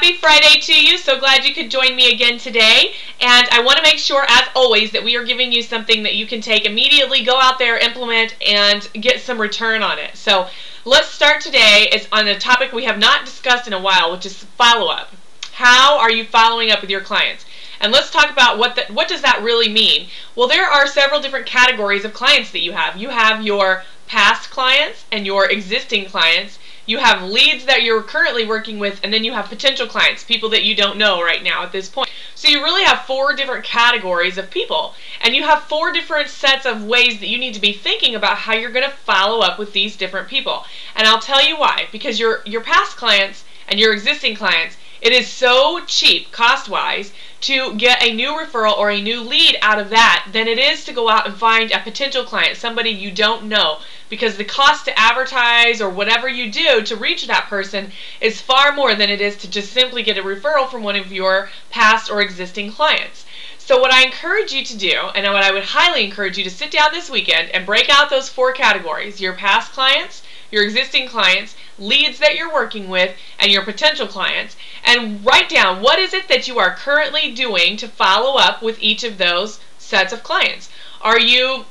Happy Friday to you. So glad you could join me again today. And I want to make sure, as always, that we are giving you something that you can take immediately, go out there, implement, and get some return on it. So let's start today is on a topic we have not discussed in a while, which is follow-up. How are you following up with your clients? And let's talk about what does that really mean? Well, there are several different categories of clients that you have. You have your past clients and your existing clients. You have leads that you're currently working with, and then you have potential clients, people that you don't know right now at this point. So you really have 4 different categories of people, and you have 4 different sets of ways that you need to be thinking about how you're going to follow up with these different people. And I'll tell you why. Because your past clients and your existing clients, it is so cheap, cost-wise, to get a new referral or a new lead out of that than it is to go out and find a potential client, somebody you don't know, because the cost to advertise or whatever you do to reach that person is far more than it is to just simply get a referral from one of your past or existing clients. So what I encourage you to do, and what I would highly encourage you to sit down this weekend and break out those 4 categories: your past clients, your existing clients, leads that you're working with, and your potential clients, and write down what is it that you are currently doing to follow up with each of those sets of clients. Are you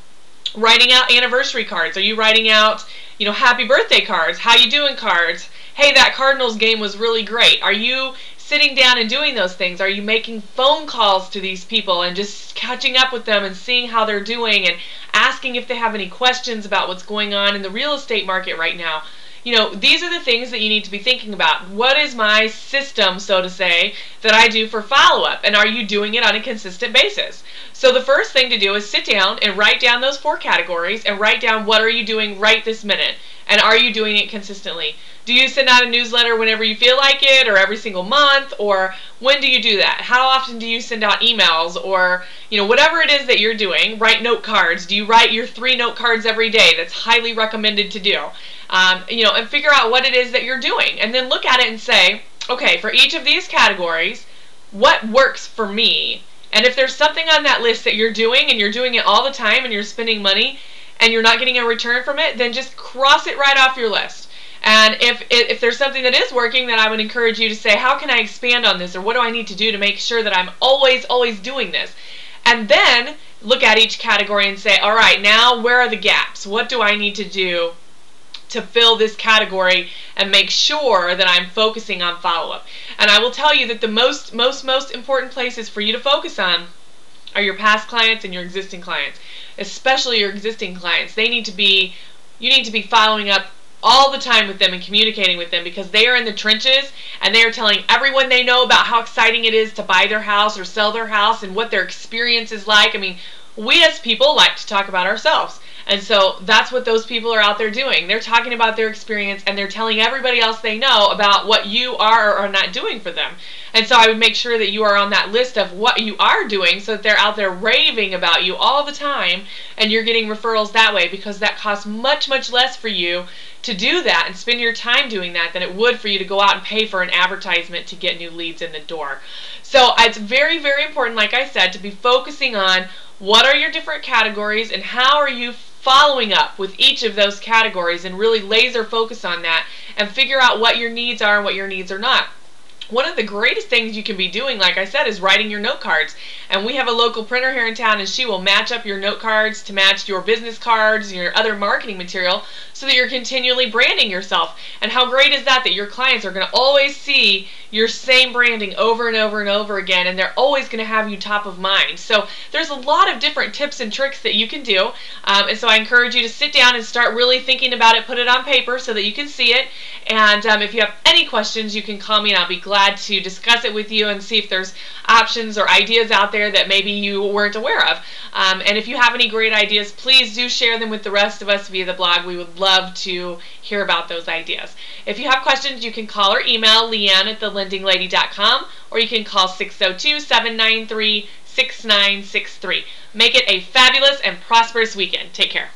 writing out anniversary cards? Are you writing out, happy birthday cards, how you doing cards? Hey, that Cardinals game was really great. Are you sitting down and doing those things? Are you making phone calls to these people and just catching up with them and seeing how they're doing and asking if they have any questions about what's going on in the real estate market right now? These are the things that you need to be thinking about. What is my system, so to say, that I do for follow-up? And are you doing it on a consistent basis? So the first thing to do is sit down and write down those 4 categories and write down what are you doing right this minute. And are you doing it consistently? Do you send out a newsletter whenever you feel like it, or every single month, or when do you do that? How often do you send out emails, or whatever it is that you're doing? Write note cards. Do you write your 3 note cards every day? That's highly recommended to do. And figure out what it is that you're doing, and then look at it and say, okay, for each of these categories, what works for me? And if there's something on that list that you're doing and you're doing it all the time and you're spending money and you're not getting a return from it, then just cross it right off your list. And if there's something that is working, then I would encourage you to say, how can I expand on this, or what do I need to do to make sure that I'm always doing this? And then look at each category and say, all right, now where are the gaps? What do I need to do to fill this category and make sure that I'm focusing on follow-up? And I will tell you that the most important places for you to focus on are your past clients and your existing clients, especially your existing clients. You need to be following up all the time with them and communicating with them, because they are in the trenches and they are telling everyone they know about how exciting it is to buy their house or sell their house and what their experience is like. I mean, we as people like to talk about ourselves. And so that's what those people are out there doing. They're talking about their experience, and they're telling everybody else they know about what you are or are not doing for them. And so I would make sure that you are on that list of what you are doing, so that they're out there raving about you all the time, and you're getting referrals that way, because that costs much less for you to do that and spend your time doing that than it would for you to go out and pay for an advertisement to get new leads in the door. So it's very important, like I said, to be focusing on what are your different categories and how are you following up with each of those categories, and really laser focus on that and figure out what your needs are and what your needs are not. One of the greatest things you can be doing, like I said, is writing your note cards. And we have a local printer here in town, and she will match up your note cards to match your business cards and your other marketing material, so that you're continually branding yourself. And how great is that your clients are going to always see your same branding over and over again, and they're always going to have you top of mind. So there's a lot of different tips and tricks that you can do, and so I encourage you to sit down and start really thinking about it, put it on paper so that you can see it. And if you have any questions, you can call me and I'll be glad to discuss it with you and see if there's options or ideas out there that maybe you weren't aware of. And if you have any great ideas, please do share them with the rest of us via the blog. We would love to hear about those ideas. If you have questions, you can call or email Leanne@thelendinglady.com, or you can call 602-793-6963. Make it a fabulous and prosperous weekend. Take care.